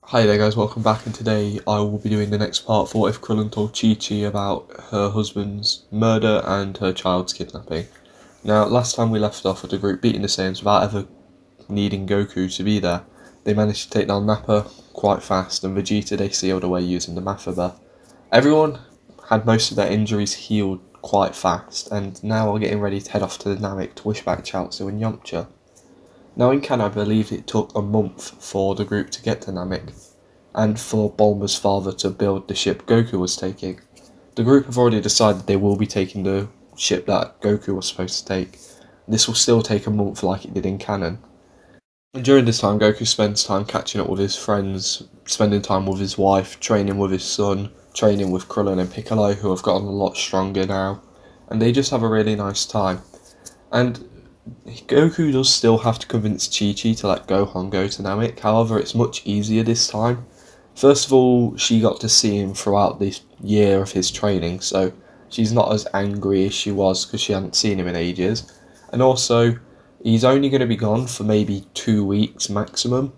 Hi there guys, welcome back, and today I will be doing the next part for If Krillin told Chi-Chi about her husband's murder and her child's kidnapping. Now, last time we left off with the group beating the Saiyans without ever needing Goku to be there. They managed to take down Nappa quite fast, and Vegeta they sealed away using the Maphaba. Everyone had most of their injuries healed quite fast, and now are getting ready to head off to the Namek to wish back Chaozu and Yamcha. Now in canon, I believe it took a month for the group to get to Namek, and for Bulma's father to build the ship Goku was taking. The group have already decided they will be taking the ship that Goku was supposed to take. This will still take a month like it did in canon. And during this time, Goku spends time catching up with his friends, spending time with his wife, training with his son, training with Krillin and Piccolo, who have gotten a lot stronger now, and they just have a really nice time. And Goku does still have to convince Chi-Chi to let Gohan go to Namek, however it's much easier this time. First of all, she got to see him throughout this year of his training, so she's not as angry as she was because she hadn't seen him in ages. And also, he's only going to be gone for maybe 2 weeks maximum,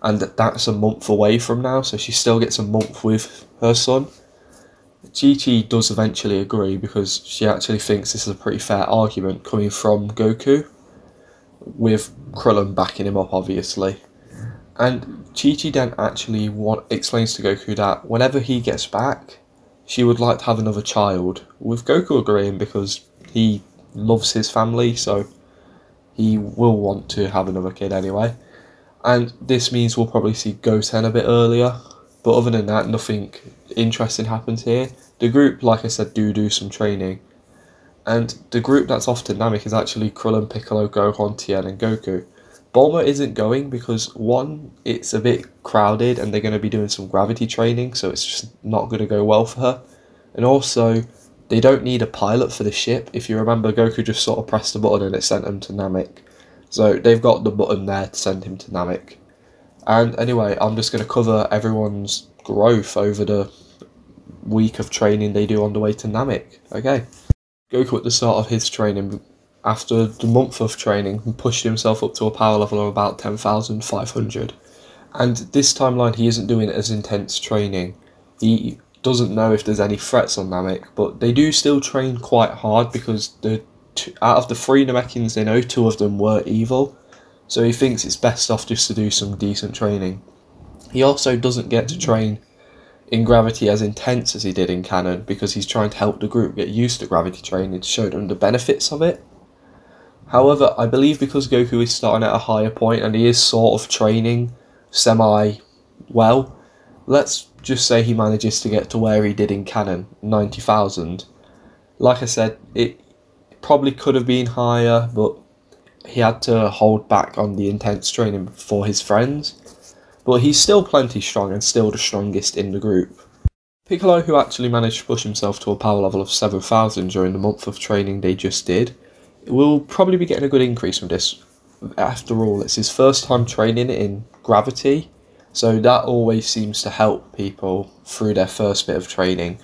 and that's a month away from now, so she still gets a month with her son. Chi-Chi does eventually agree because she actually thinks this is a pretty fair argument coming from Goku, with Krillin backing him up obviously. And Chi-Chi then actually explains to Goku that whenever he gets back, she would like to have another child, with Goku agreeing because he loves his family, so he will want to have another kid anyway. And this means we'll probably see Goten a bit earlier, but other than that, nothing interesting happens here. The group, like I said, do some training, and the group that's off to Namek is actually Krillin, Piccolo, Gohan, Tien and Goku. Bulma isn't going because, one, it's a bit crowded and they're going to be doing some gravity training, so it's just not going to go well for her. And also, they don't need a pilot for the ship. If you remember, Goku just sort of pressed the button and it sent him to Namek. So they've got the button there to send him to Namek. And anyway, I'm just going to cover everyone's growth over the week of training they do on the way to Namek. Okay. Goku at the start of his training, after the month of training, pushed himself up to a power level of about 10,500. And this timeline he isn't doing as intense training. He doesn't know if there's any threats on Namek, but they do still train quite hard because out of the 3 Namekians they know, 2 of them were evil. So he thinks it's best off just to do some decent training. He also doesn't get to train in gravity as intense as he did in canon because he's trying to help the group get used to gravity training to show them the benefits of it. However, I believe because Goku is starting at a higher point and he is sort of training semi-well, let's just say he manages to get to where he did in canon, 90,000. Like I said, it probably could have been higher, but he had to hold back on the intense training for his friends. But he's still plenty strong and still the strongest in the group. Piccolo, who actually managed to push himself to a power level of 7,000 during the month of training they just did, will probably be getting a good increase from this. After all, it's his first time training in gravity, so that always seems to help people through their first bit of training.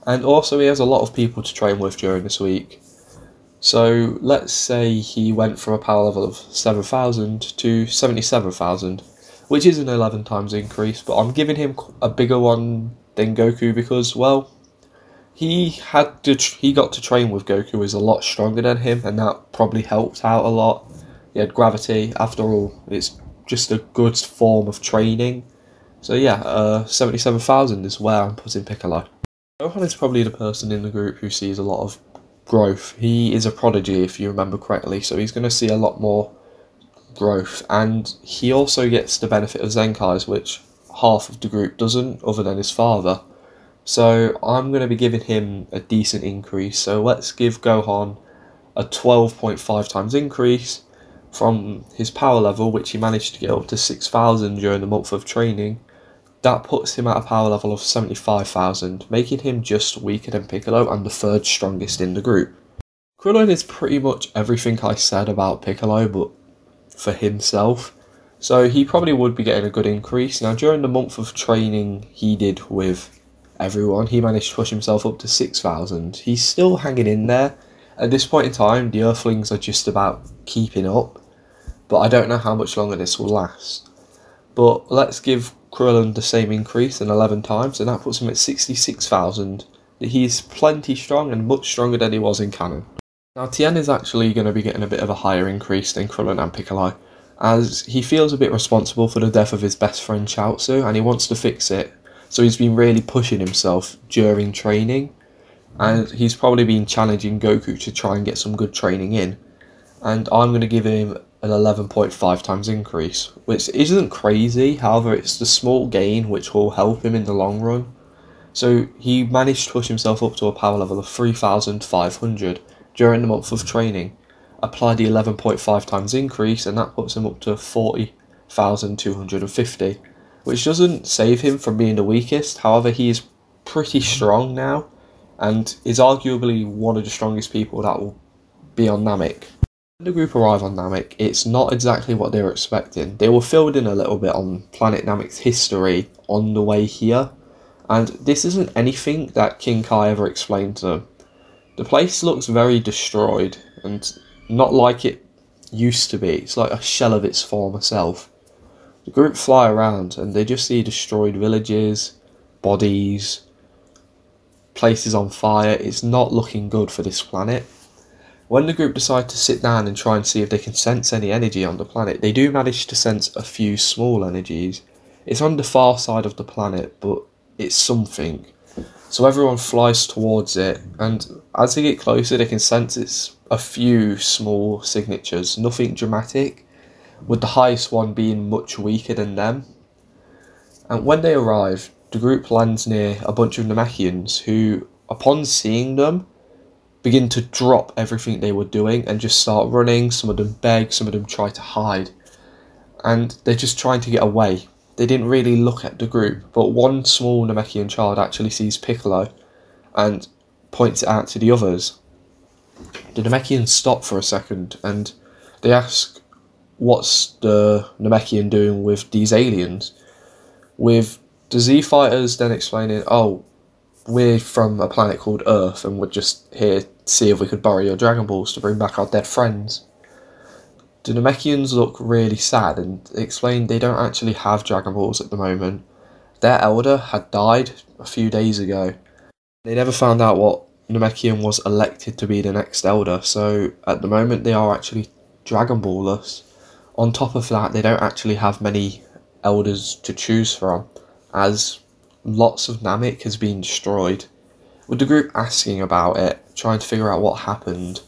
And also he has a lot of people to train with during this week. So let's say he went from a power level of 7,000 to 77,000. Which is an 11 times increase, but I'm giving him a bigger one than Goku because, well, he got to train with Goku, who is a lot stronger than him, and that probably helped out a lot. He had gravity. After all, it's just a good form of training. So yeah, 77,000 is where I'm putting Piccolo. Gohan is probably the person in the group who sees a lot of growth. He is a prodigy, if you remember correctly, so he's going to see a lot more growth, and he also gets the benefit of Zenkai's, which half of the group doesn't, other than his father. So I'm going to be giving him a decent increase. So let's give Gohan a 12.5 times increase from his power level, which he managed to get up to 6,000 during the month of training. That puts him at a power level of 75,000, making him just weaker than Piccolo and the 3rd strongest in the group. Krillin is pretty much everything I said about Piccolo, but for himself, so he probably would be getting a good increase. Now during the month of training he did with everyone, he managed to push himself up to 6,000. He's still hanging in there. At this point in time, the Earthlings are just about keeping up, but I don't know how much longer this will last. But let's give Krillin the same increase and 11 times, and that puts him at 66,000. He's plenty strong and much stronger than he was in canon. Now Tien is actually going to be getting a bit of a higher increase than Krillin and Piccolo, as he feels a bit responsible for the death of his best friend Chaozu and he wants to fix it, so he's been really pushing himself during training, and he's probably been challenging Goku to try and get some good training in, and I'm going to give him an 11.5 times increase, which isn't crazy, however it's the small gain which will help him in the long run. So he managed to push himself up to a power level of 3,500 during the month of training, applied the 11.5 times increase, and that puts him up to 40,250, which doesn't save him from being the weakest, however he is pretty strong now, and is arguably one of the strongest people that will be on Namek. When the group arrive on Namek, it's not exactly what they were expecting. They were filled in a little bit on Planet Namek's history on the way here, and this isn't anything that King Kai ever explained to them. The place looks very destroyed, and not like it used to be. It's like a shell of its former self. The group fly around, and they just see destroyed villages, bodies, places on fire. It's not looking good for this planet. When the group decide to sit down and try and see if they can sense any energy on the planet, they do manage to sense a few small energies. It's on the far side of the planet, but it's something. So everyone flies towards it, and as they get closer they can sense it's a few small signatures, nothing dramatic, with the highest one being much weaker than them. And when they arrive, the group lands near a bunch of Namekians who, upon seeing them, begin to drop everything they were doing and just start running. Some of them beg, some of them try to hide, and they're just trying to get away. They didn't really look at the group, but one small Namekian child actually sees Piccolo and points it out to the others. The Namekians stop for a second and they ask what's the Namekian doing with these aliens, with the Z fighters then explaining, oh, we're from a planet called Earth and we're just here to see if we could borrow your Dragon Balls to bring back our dead friends. The Namekians look really sad and explain they don't actually have Dragon Balls at the moment. Their elder had died a few days ago. They never found out what Namekian was elected to be the next elder, so at the moment they are actually Dragon Ballless. On top of that, they don't actually have many elders to choose from, as lots of Namek has been destroyed. With the group asking about it, trying to figure out what happened,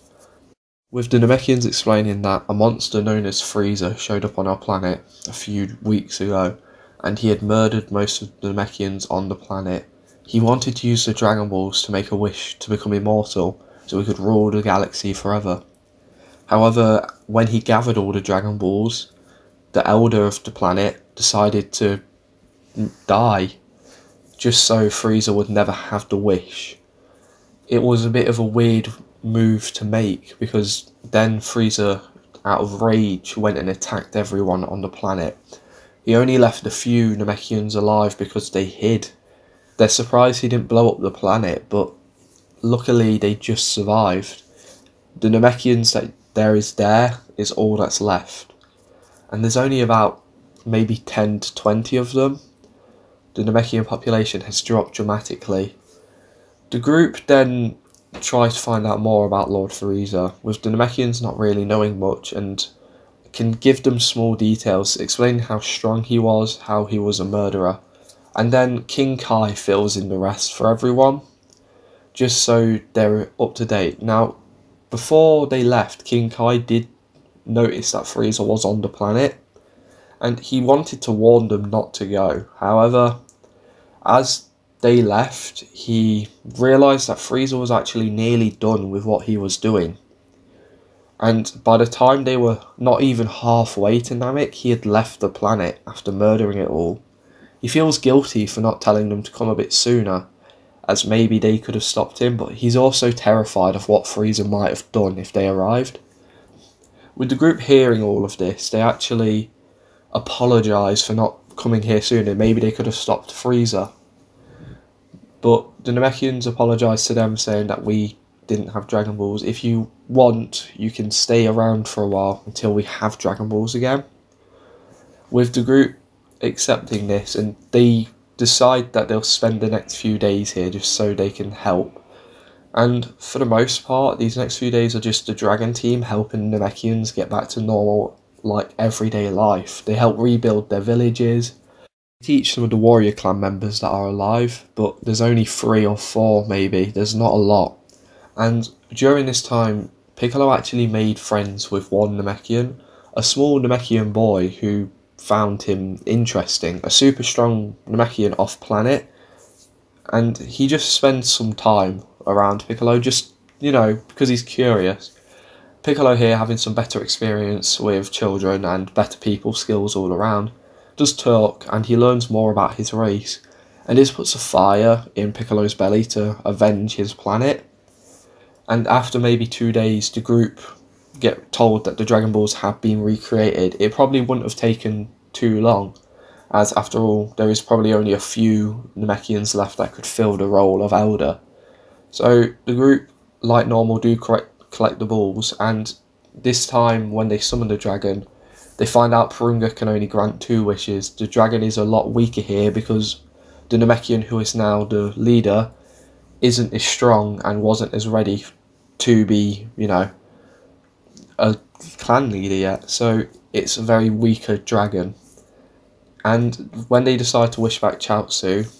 with the Namekians explaining that a monster known as Frieza showed up on our planet a few weeks ago, and he had murdered most of the Namekians on the planet. He wanted to use the Dragon Balls to make a wish to become immortal, so he could rule the galaxy forever. However, when he gathered all the Dragon Balls, the elder of the planet decided to die, just so Frieza would never have the wish. It was a bit of a weird move to make, because then Frieza, out of rage, went and attacked everyone on the planet. He only left a few Namekians alive because they hid. They're surprised he didn't blow up the planet, but luckily they just survived. The Namekians that there is all that's left, and there's only about maybe 10 to 20 of them. The Namekian population has dropped dramatically. The group then try to find out more about Lord Frieza, with the Namekians not really knowing much, and can give them small details, explaining how strong he was, how he was a murderer, and then King Kai fills in the rest for everyone, just so they're up to date. Now, before they left, King Kai did notice that Frieza was on the planet, and he wanted to warn them not to go. However, as they left, he realised that Frieza was actually nearly done with what he was doing. And by the time they were not even halfway to Namek, he had left the planet after murdering it all. He feels guilty for not telling them to come a bit sooner, as maybe they could have stopped him, but he's also terrified of what Frieza might have done if they arrived. With the group hearing all of this, they actually apologise for not coming here sooner. Maybe they could have stopped Frieza. But the Namekians apologise to them, saying that we didn't have Dragon Balls. If you want, you can stay around for a while until we have Dragon Balls again. With the group accepting this, and they decide that they'll spend the next few days here just so they can help. And for the most part, these next few days are just the Dragon team helping the Namekians get back to normal, like, everyday life. They help rebuild their villages, teach some of the warrior clan members that are alive, but there's only 3 or 4 maybe, there's not a lot. And during this time, Piccolo actually made friends with one Namekian, a small Namekian boy who found him interesting, a super strong Namekian off planet, and he just spends some time around Piccolo, just, you know, because he's curious. Piccolo here, having some better experience with children and better people skills all around, does talk, and he learns more about his race, and this puts a fire in Piccolo's belly to avenge his planet. And after maybe 2 days, the group get told that the Dragon Balls have been recreated. It probably wouldn't have taken too long, as after all, there is probably only a few Namekians left that could fill the role of Elder. So the group, like normal, do collect the balls, and this time when they summon the dragon, they find out Purunga can only grant 2 wishes. The dragon is a lot weaker here because the Namekian who is now the leader isn't as strong and wasn't as ready to be, you know, a clan leader yet. So it's a very weaker dragon. And when they decide to wish back Chaozu,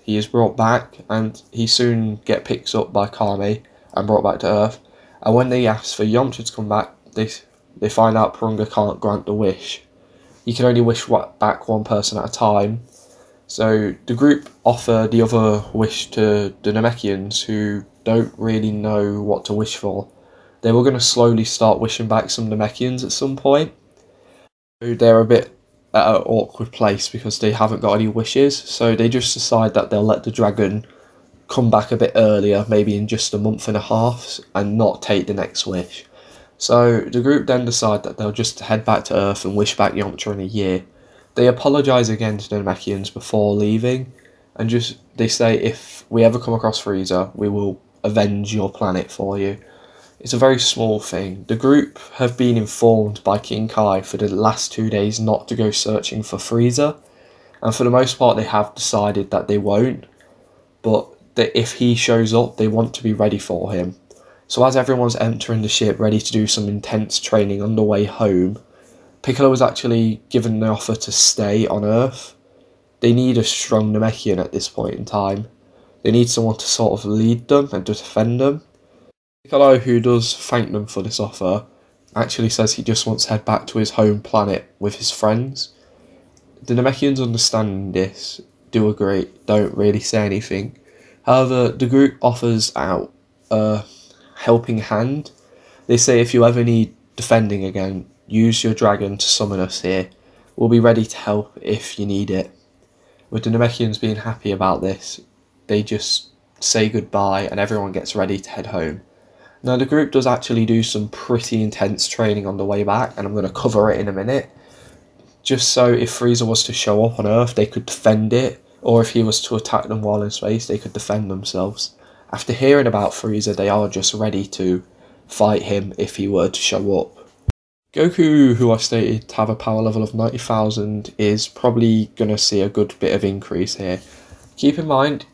he is brought back, and he soon gets picked up by Kami and brought back to Earth. And when they ask for Yamcha to come back, they find out Purunga can't grant the wish. He can only wish back one person at a time. So the group offer the other wish to the Namekians, who don't really know what to wish for. They were going to slowly start wishing back some Namekians at some point. They're a bit at an awkward place because they haven't got any wishes, so they just decide that they'll let the dragon come back a bit earlier, maybe in just a month and a half, and not take the next wish. So the group then decide that they'll just head back to Earth and wish back Yamcha in a year. They apologise again to the Namekians before leaving, and they say if we ever come across Frieza, we will avenge your planet for you. It's a very small thing. The group have been informed by King Kai for the last 2 days not to go searching for Frieza, and for the most part they have decided that they won't, but that if he shows up, they want to be ready for him. So as everyone's entering the ship ready to do some intense training on the way home, Piccolo was actually given the offer to stay on Earth. They need a strong Namekian at this point in time. They need someone to sort of lead them and to defend them. Piccolo, who does thank them for this offer, actually says he just wants to head back to his home planet with his friends. The Namekians understand this, do agree, don't really say anything. However, the group offers out a helping hand. They say if you ever need defending again, use your dragon to summon us here. We'll be ready to help if you need it. With the Namekians being happy about this, they just say goodbye and everyone gets ready to head home. Now the group does actually do some pretty intense training on the way back, and I'm going to cover it in a minute. Just so if Frieza was to show up on Earth, they could defend it, or if he was to attack them while in space, they could defend themselves. After hearing about Frieza, they are just ready to fight him if he were to show up. Goku, who I stated to have a power level of 90,000, is probably going to see a good bit of increase here. Keep in mind,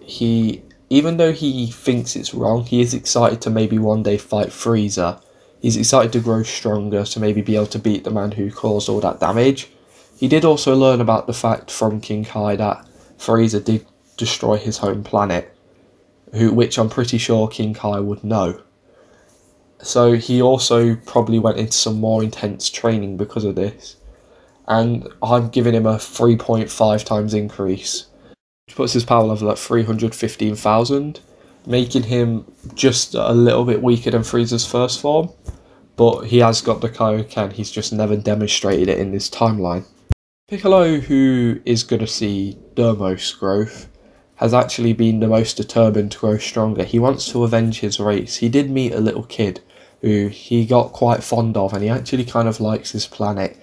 even though he thinks it's wrong, he is excited to maybe one day fight Frieza. He's excited to grow stronger, to maybe be able to beat the man who caused all that damage. He did also learn about the fact from King Kai that Frieza did destroy his home planet, which I'm pretty sure King Kai would know. So he also probably went into some more intense training because of this. And I'm giving him a 3.5 times increase, which puts his power level at 315,000, making him just a little bit weaker than Frieza's first form, but he has got the Kaioken, he's just never demonstrated it in this timeline. Piccolo, who is going to see the most growth, has actually been the most determined to grow stronger. He wants to avenge his race. He did meet a little kid who he got quite fond of, and he actually kind of likes his planet,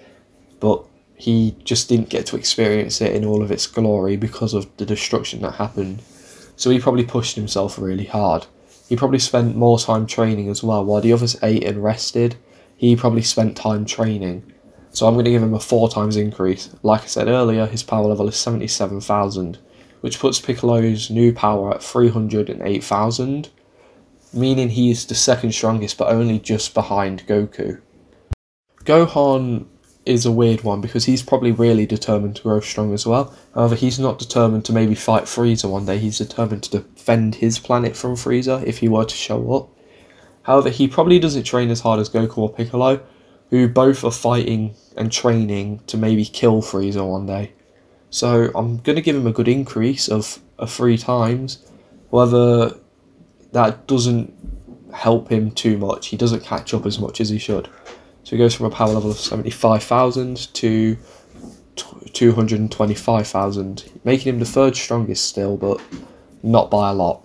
but he just didn't get to experience it in all of its glory because of the destruction that happened. So he probably pushed himself really hard. He probably spent more time training as well. While the others ate and rested, he probably spent time training. So I'm going to give him a 4 times increase. Like I said earlier, his power level is 77,000, which puts Piccolo's new power at 308,000, meaning he is the second strongest, but only just behind Goku. Gohan is a weird one because he's probably really determined to grow strong as well. However, he's not determined to maybe fight Frieza one day. He's determined to defend his planet from Frieza if he were to show up. However, he probably doesn't train as hard as Goku or Piccolo, who both are fighting and training to maybe kill Frieza one day. So I'm going to give him a good increase of 3 times. However, that doesn't help him too much. He doesn't catch up as much as he should. So he goes from a power level of 75,000 to 225,000, making him the 3rd strongest still, but not by a lot.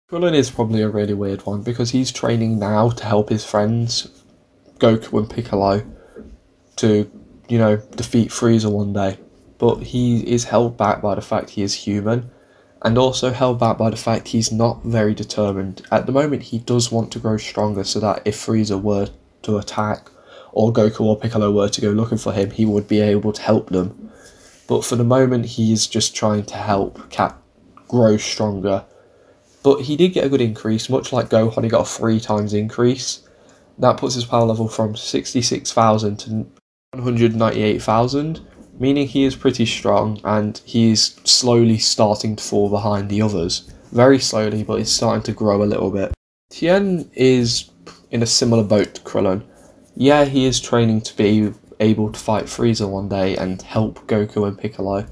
Krillin is probably a really weird one because he's training now to help his friends, Goku and Piccolo, to, defeat Frieza one day. But he is held back by the fact he is human, and also held back by the fact he's not very determined. At the moment, he does want to grow stronger so that if Frieza were to attack, or Goku or Piccolo were to go looking for him, he would be able to help them. But for the moment, he is just trying to help Cap grow stronger. But he did get a good increase, much like Gohan, he got a 3 times increase. That puts his power level from 66,000 to 198,000, meaning he is pretty strong, and he is slowly starting to fall behind the others. Very slowly, but he's starting to grow a little bit. Tien is in a similar boat to Krillin. Yeah, he is training to be able to fight Frieza one day and help Goku and Piccolo.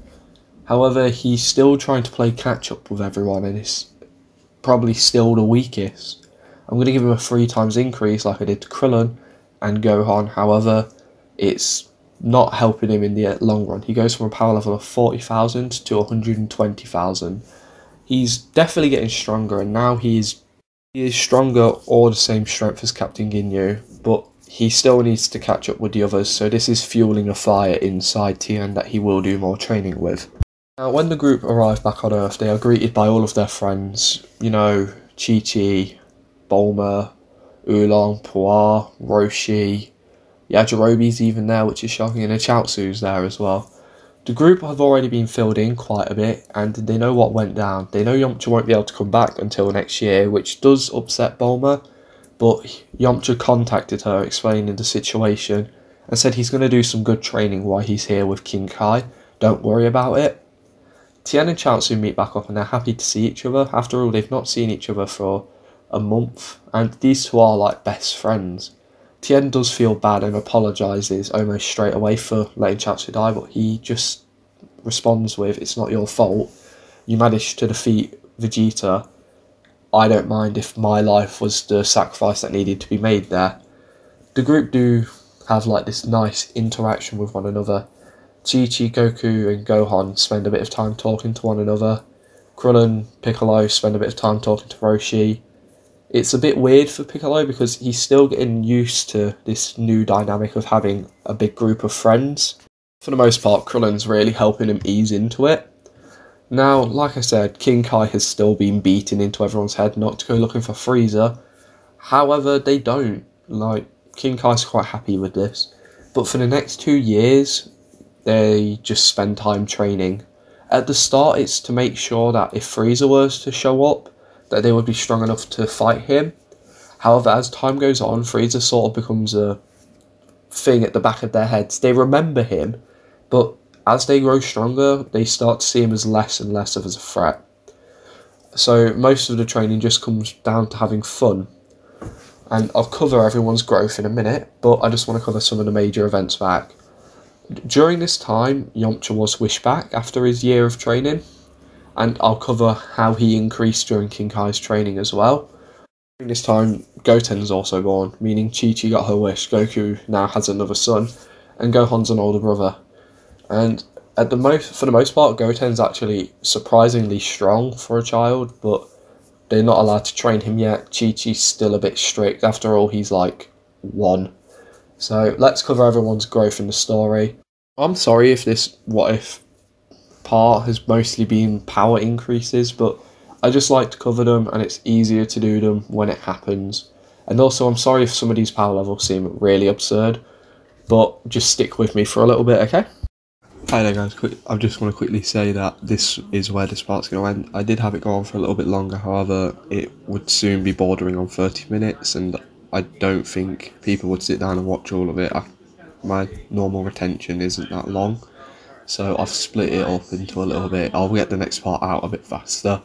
However, he's still trying to play catch up with everyone and is probably still the weakest. I'm going to give him a 3 times increase like I did to Krillin and Gohan. However, it's not helping him in the long run. He goes from a power level of 40,000 to 120,000. He's definitely getting stronger, and now he is stronger or the same strength as Captain Ginyu, but he still needs to catch up with the others, so this is fueling a fire inside Tien that he will do more training with. Now, when the group arrive back on Earth, they are greeted by all of their friends, Chi-Chi, Bulma, Oolong, Puar, Roshi, Yajirobe's even there, which is shocking, and Chaozu's there as well. The group have already been filled in quite a bit, and they know what went down. They know Yamcha won't be able to come back until next year, which does upset Bulma, but Yamcha contacted her explaining the situation and said he's going to do some good training while he's here with King Kai. Don't worry about it. Tien and Chaozu meet back up and they're happy to see each other. After all, they've not seen each other for a month, and these two are like best friends. Tien does feel bad and apologises almost straight away for letting Chaozu die, but he just responds with, "It's not your fault. You managed to defeat Vegeta. I don't mind if my life was the sacrifice that needed to be made there." The group do have like this nice interaction with one another. Chi-Chi, Goku and Gohan spend a bit of time talking to one another. Krillin, Piccolo spend a bit of time talking to Roshi. It's a bit weird for Piccolo because he's still getting used to this new dynamic of having a big group of friends. For the most part, Krillin's really helping him ease into it. Now, like I said, King Kai has still been beaten into everyone's head not to go looking for Frieza. However, they don't. King Kai's quite happy with this. But for the next 2 years, they just spend time training. At the start, it's to make sure that if Frieza was to show up, that they would be strong enough to fight him. However, as time goes on, Frieza sort of becomes a thing at the back of their heads. They remember him, but as they grow stronger, they start to see him as less and less of a threat. So most of the training just comes down to having fun. And I'll cover everyone's growth in a minute, but I just want to cover some of the major events back. During this time, Yamcha was wished back after his year of training, and I'll cover how he increased during King Kai's training as well. During this time, Goten's also born, meaning Chi-Chi got her wish. Goku now has another son, and Gohan's an older brother. And for the most part, Goten's actually surprisingly strong for a child, but they're not allowed to train him yet. Chi-Chi's still a bit strict. After all, he's like 1. So let's cover everyone's growth in the story. I'm sorry if this what if part has mostly been power increases, but I just like to cover them and it's easier to do them when it happens. And also I'm sorry if some of these power levels seem really absurd. but just stick with me for a little bit, okay? Hi there guys, I just want to quickly say that this is where this part's going to end. I did have it go on for a little bit longer, however it would soon be bordering on 30 minutes and I don't think people would sit down and watch all of it. My normal retention isn't that long, so I've split it up into a little bit. I'll get the next part out a bit faster.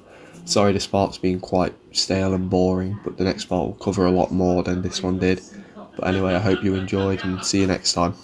Sorry this part's been quite stale and boring, but the next part will cover a lot more than this one did. But anyway, I hope you enjoyed and see you next time.